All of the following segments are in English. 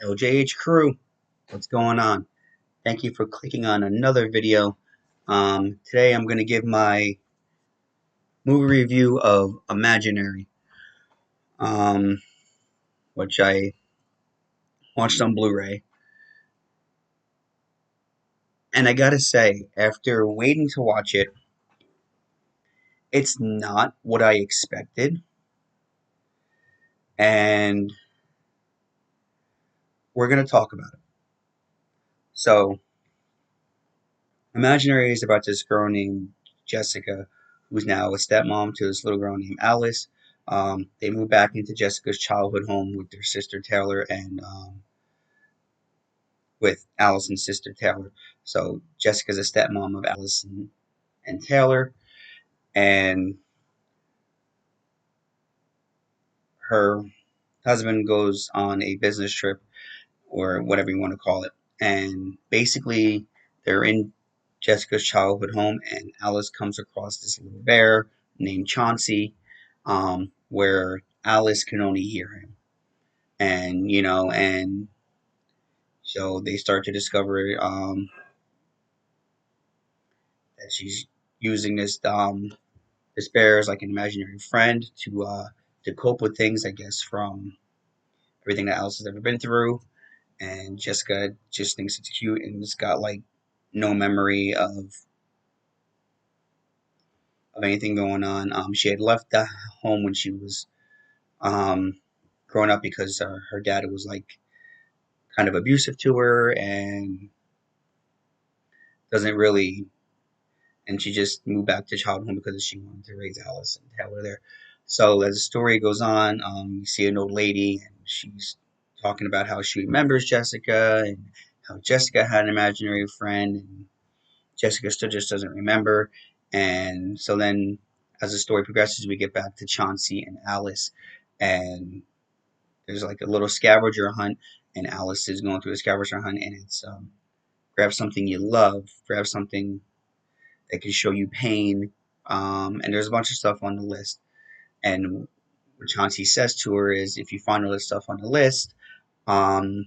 LJH crew, what's going on? Thank you for clicking on another video. Today I'm going to give my movie review of Imaginary, um, which I watched on Blu-ray. And I gotta say, after waiting to watch it, it's not what I expected. And we're going to talk about it. So, Imaginary is about this girl named Jessica, who's now a stepmom to this little girl named Alice. They move back into Jessica's childhood home with their sister Taylor and with Allison's sister Taylor. So Jessica's a stepmom of Allison and Taylor, and her husband goes on a business trip or whatever you want to call it. And basically, they're in Jessica's childhood home, and Alice comes across this little bear named Chauncey, where Alice can only hear him. And so they start to discover that she's using this bear as like an imaginary friend to cope with things, I guess, from everything that Alice has ever been through. And Jessica just thinks it's cute, and it's got like no memory of anything going on. She had left the home when she was um, growing up because her dad was like kind of abusive to her and doesn't really. And she just moved back to childhood home because she wanted to raise Alice and Taylor there. So as the story goes on, you see an old lady, and she's talking about how she remembers Jessica and how Jessica had an imaginary friend, and Jessica still just doesn't remember. And so then, as the story progresses, we get back to Chauncey and Alice, and there's like a little scavenger hunt, and Alice is going through the scavenger hunt, and it's grab something you love, grab something that can show you pain, and there's a bunch of stuff on the list. And what Chauncey says to her is, if you find all this stuff on the list, um,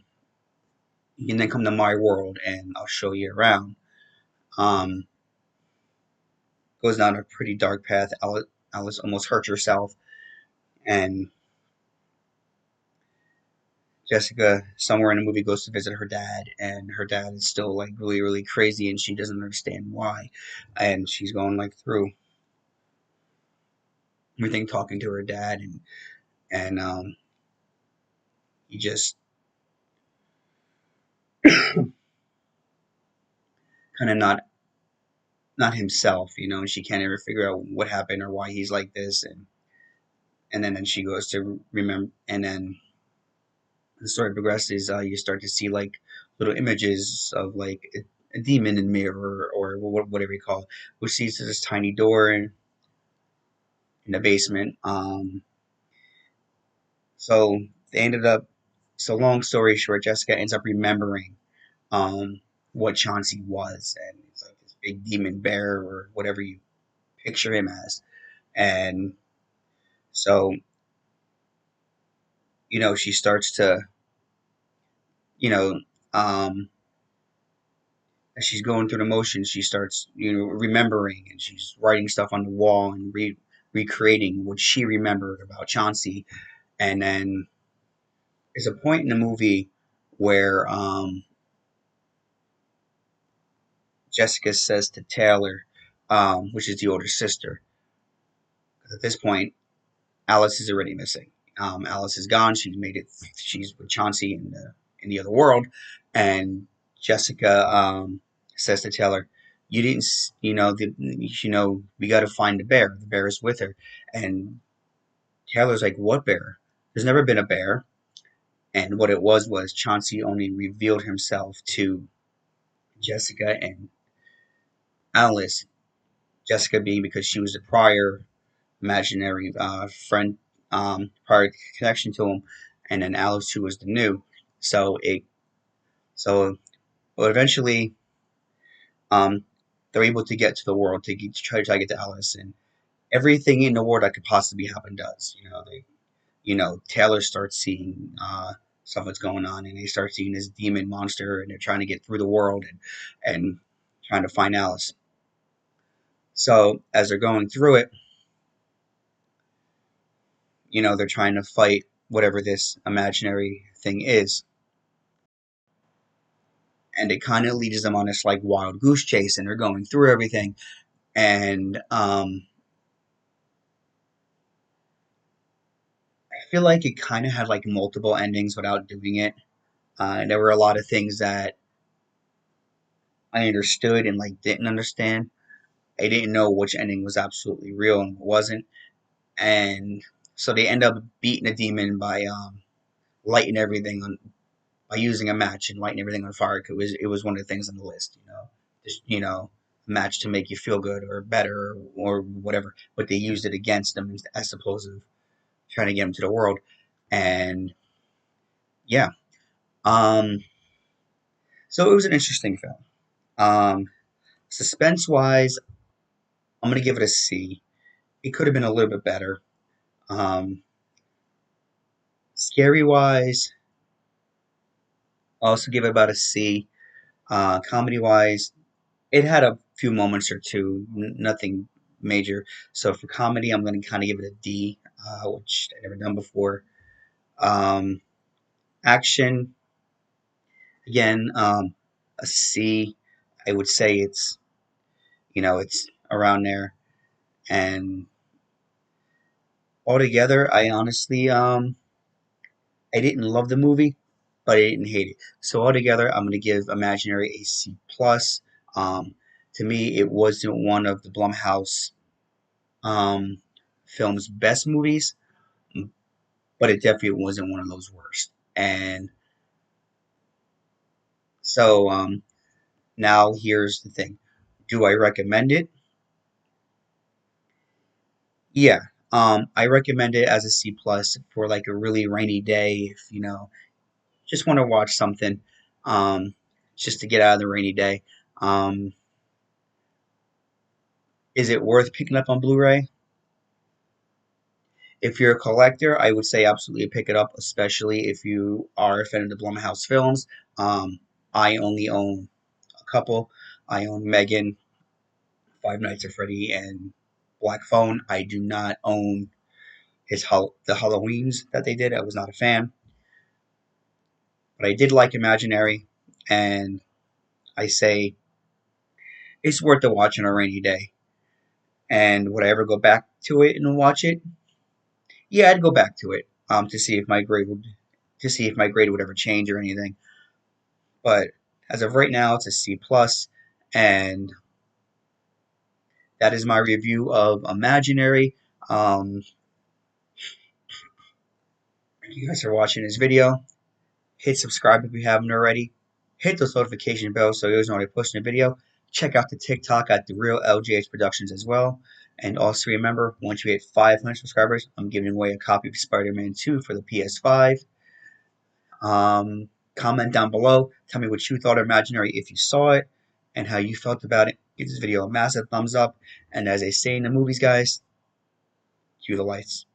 you can then come to my world, and I'll show you around. Um, Goes down a pretty dark path. Alice almost hurts herself, and Jessica, somewhere in the movie, goes to visit her dad, and her dad is still like really, really crazy, and she doesn't understand why. And she's going like through everything, talking to her dad, and he just kind of not himself, and she can't ever figure out what happened or why he's like this, and then she goes to remember, and then the story progresses. You start to see like little images of like a demon in mirror or whatever you call it, which leads to this tiny door in the basement. So they ended up. So long story short, Jessica ends up remembering um, what Chauncey was, and it's like this big demon bear or whatever you picture him as, and so she starts to you know um, as she's going through the motions, she starts remembering, and she's writing stuff on the wall and recreating what she remembered about Chauncey, and then there's a point in the movie where Jessica says to Taylor, which is the older sister, 'cause at this point, Alice is already missing. Alice is gone. She's made it. She's with Chauncey in the other world, and Jessica says to Taylor, "You didn't, we got to find the bear. The bear is with her." And Taylor's like, "What bear? There's never been a bear." And what it was Chauncey only revealed himself to Jessica and Alice. Jessica being because she was the prior imaginary friend, prior connection to him, and then Alice who was the new. So so well, eventually, um, they're able to get to the world to try to get to Alice, and everything in the world that could possibly happen does. Taylor starts seeing stuff that's going on, and they start seeing this demon monster, and they're trying to get through the world and trying to find Alice. So as they're going through it, they're trying to fight whatever this imaginary thing is, and it kind of leads them on this like wild goose chase, and they're going through everything, and I feel like it kind of had like multiple endings without doing it. There were a lot of things that I understood and like didn't understand. I didn't know which ending was absolutely real and what wasn't, and so they end up beating a demon by lighting everything on by using a match and lighting everything on fire. It was one of the things on the list, just a match to make you feel good or better or whatever. But they used it against them as opposed to trying to get them to the world, and yeah. Um, so it was an interesting film. Um, Suspense wise, I'm gonna give it a C. It could have been a little bit better. Um, Scary wise, I also give it about a C. Comedy wise, it had a few moments or two, nothing major. So for comedy, I'm going to kind of give it a D, which I never done before. Um, Action, again, a C. I would say it's around there. And altogether, I honestly, I didn't love the movie, but I didn't hate it. So altogether, I'm gonna give Imaginary a C plus. Um, to me, it wasn't one of the Blumhouse um, film's best movies, but it definitely wasn't one of those worst. And so now here's the thing: do I recommend it? Yeah, I recommend it as a C plus for like a really rainy day if just want to watch something, um, just to get out of the rainy day. Um, Is it worth picking up on Blu-ray? If you're a collector, I would say absolutely pick it up, especially if you are a fan of the Blumhouse films. Um, I only own a couple. I own Megan, Five Nights at Freddy, and Black Phone. I do not own the Halloweens that they did. I was not a fan, but I did like Imaginary, and I say it's worth the watch on a rainy day. And would I ever go back to it and watch it? Yeah, I'd go back to it to see if my grade would ever change or anything. But as of right now, it's a C plus, and that is my review of Imaginary. Thank you guys for watching this video. Hit subscribe if you haven't already. Hit those notification bells so you always know when I post a video. Check out the TikTok at The Real LGH Productions as well. And also remember, once you hit 500 subscribers, I'm giving away a copy of Spider-Man 2 for the PS5. Comment down below. Tell me what you thought of Imaginary if you saw it and how you felt about it. Give this video a massive thumbs up. And as they say in the movies, guys, cue the lights.